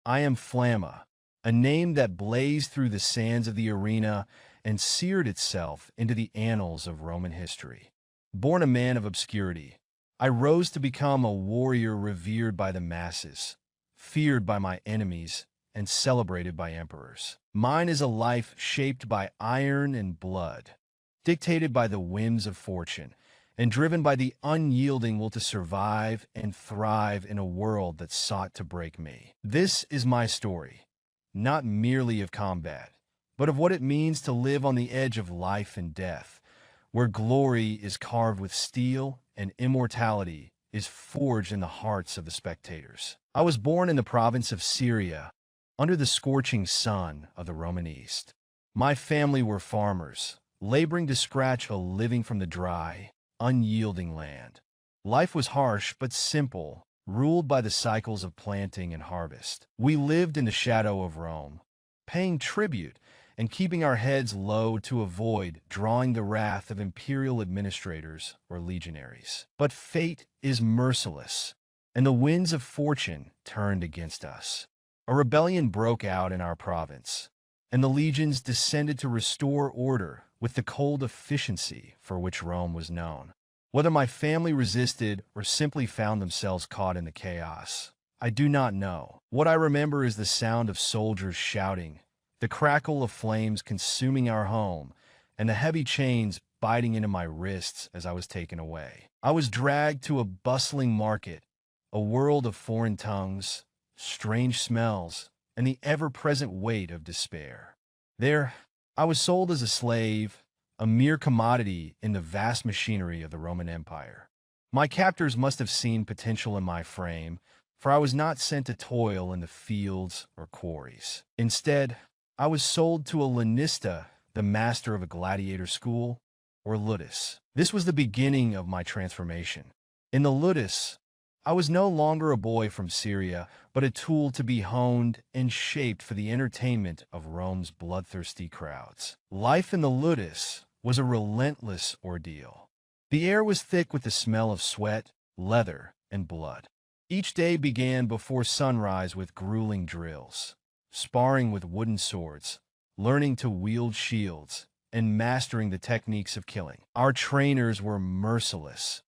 I am Flamma, a name that blazed through the sands of the arena and seared itself into the annals of Roman history. Born a man of obscurity, I rose to become a warrior revered by the masses, feared by my enemies, and celebrated by emperors. Mine is a life shaped by iron and blood, dictated by the whims of fortune, and driven by the unyielding will to survive and thrive in a world that sought to break me. This is my story, not merely of combat, but of what it means to live on the edge of life and death, where glory is carved with steel and immortality is forged in the hearts of the spectators. I was born in the province of Syria, under the scorching sun of the Roman East. My family were farmers, laboring to scratch a living from the dry, unyielding land. Life was harsh but simple, ruled by the cycles of planting and harvest. We lived in the shadow of Rome, paying tribute and keeping our heads low to avoid drawing the wrath of imperial administrators or legionaries. But fate is merciless, and the winds of fortune turned against us. A rebellion broke out in our province, and the legions descended to restore order with the cold efficiency for which Rome was known. Whether my family resisted or simply found themselves caught in the chaos, I do not know. What I remember is the sound of soldiers shouting, the crackle of flames consuming our home, and the heavy chains biting into my wrists as I was taken away. I was dragged to a bustling market, a world of foreign tongues, strange smells, and the ever-present weight of despair. There, I was sold as a slave, a mere commodity in the vast machinery of the Roman Empire. My captors must have seen potential in my frame, for I was not sent to toil in the fields or quarries. Instead, I was sold to a lanista, the master of a gladiator school, or ludus. This was the beginning of my transformation. In the ludus, I was no longer a boy from Syria, but a tool to be honed and shaped for the entertainment of Rome's bloodthirsty crowds. Life in the ludus was a relentless ordeal. The air was thick with the smell of sweat, leather, and blood. Each day began before sunrise with grueling drills, sparring with wooden swords, learning to wield shields, and mastering the techniques of killing. Our trainers were merciless,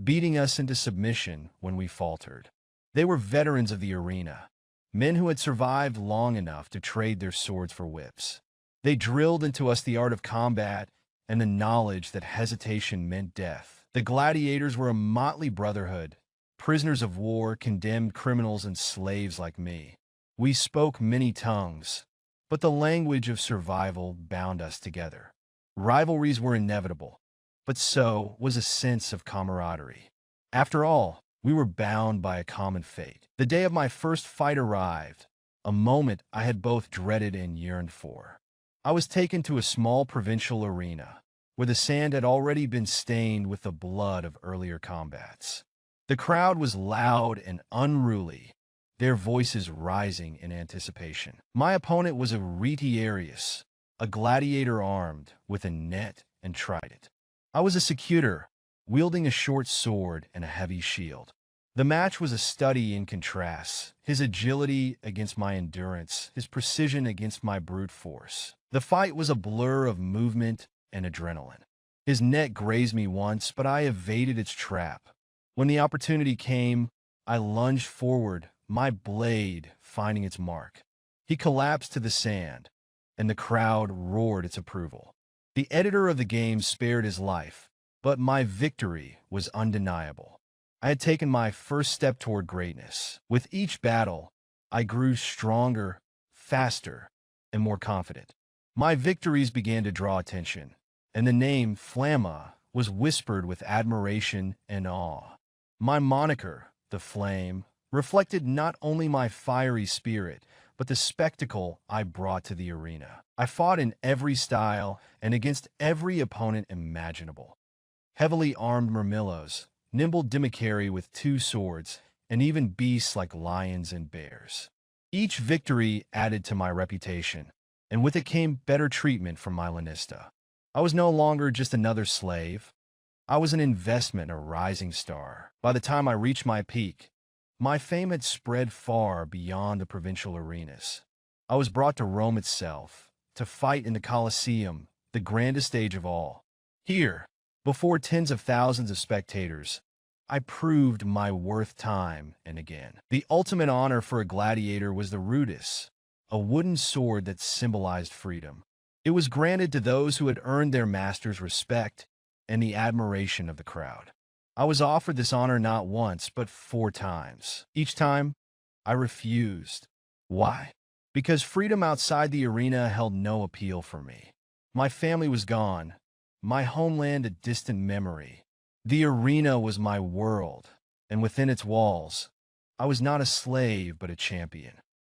beating us into submission when we faltered. They were veterans of the arena, men who had survived long enough to trade their swords for whips. They drilled into us the art of combat and the knowledge that hesitation meant death. The gladiators were a motley brotherhood, prisoners of war, condemned criminals, and slaves like me. We spoke many tongues, but the language of survival bound us together. Rivalries were inevitable, but so was a sense of camaraderie. After all, we were bound by a common fate. The day of my first fight arrived, a moment I had both dreaded and yearned for. I was taken to a small provincial arena, where the sand had already been stained with the blood of earlier combats. The crowd was loud and unruly, their voices rising in anticipation. My opponent was a retiarius, a gladiator armed with a net and trident. I was a secutor, wielding a short sword and a heavy shield. The match was a study in contrasts, his agility against my endurance, his precision against my brute force. The fight was a blur of movement and adrenaline. His net grazed me once, but I evaded its trap. When the opportunity came, I lunged forward, my blade finding its mark. He collapsed to the sand, and the crowd roared its approval. The editor of the game spared his life, but my victory was undeniable. I had taken my first step toward greatness. With each battle, I grew stronger, faster, and more confident. My victories began to draw attention, and the name Flamma was whispered with admiration and awe. My moniker, the Flame, reflected not only my fiery spirit, but the spectacle I brought to the arena. I fought in every style and against every opponent imaginable. Heavily armed murmillos, nimble dimicari with 2 swords, and even beasts like lions and bears. Each victory added to my reputation, and with it came better treatment from my lanista. I was no longer just another slave. I was an investment in a rising star. By the time I reached my peak, My fame had spread far beyond the provincial arenas. I was brought to Rome itself, to fight in the Colosseum, the grandest stage of all. Here, before tens of thousands of spectators, I proved my worth time and again. The ultimate honor for a gladiator was the rudis, a wooden sword that symbolized freedom. It was granted to those who had earned their master's respect and the admiration of the crowd. I was offered this honor not once, but 4 times. Each time, I refused. Why? Because freedom outside the arena held no appeal for me. My family was gone, my homeland a distant memory. The arena was my world, and within its walls, I was not a slave but a champion.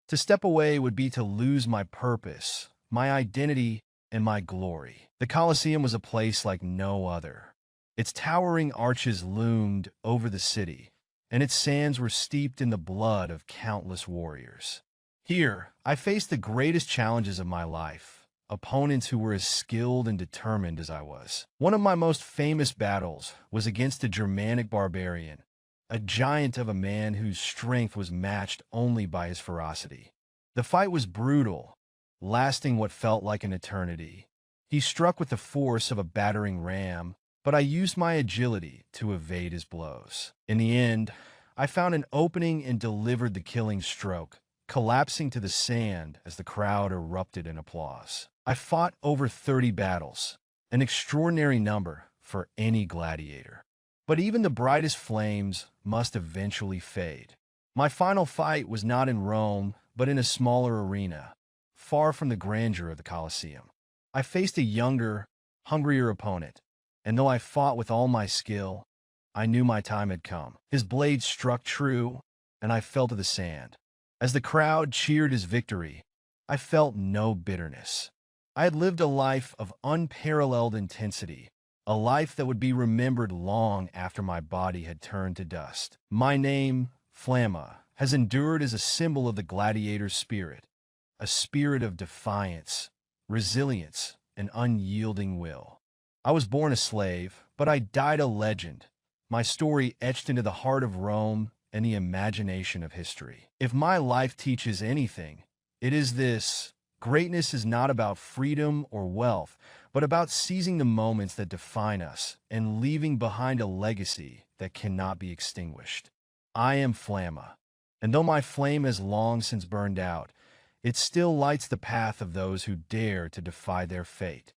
To step away would be to lose my purpose, my identity, and my glory. The Colosseum was a place like no other. Its towering arches loomed over the city, and its sands were steeped in the blood of countless warriors. Here, I faced the greatest challenges of my life, opponents who were as skilled and determined as I was. One of my most famous battles was against a Germanic barbarian, a giant of a man whose strength was matched only by his ferocity. The fight was brutal, lasting what felt like an eternity. He struck with the force of a battering ram, but I used my agility to evade his blows. In the end, I found an opening and delivered the killing stroke, collapsing to the sand as the crowd erupted in applause. I fought over 30 battles, an extraordinary number for any gladiator. But even the brightest flames must eventually fade. My final fight was not in Rome, but in a smaller arena, far from the grandeur of the Colosseum. I faced a younger, hungrier opponent, and though I fought with all my skill, I knew my time had come. His blade struck true, and I fell to the sand. As the crowd cheered his victory, I felt no bitterness. I had lived a life of unparalleled intensity, a life that would be remembered long after my body had turned to dust. My name, Flamma, has endured as a symbol of the gladiator's spirit, a spirit of defiance, resilience, and unyielding will. I was born a slave, but I died a legend, my story etched into the heart of Rome and the imagination of history. If my life teaches anything, it is this: greatness is not about freedom or wealth, but about seizing the moments that define us and leaving behind a legacy that cannot be extinguished. I am Flamma, and though my flame has long since burned out, it still lights the path of those who dare to defy their fate.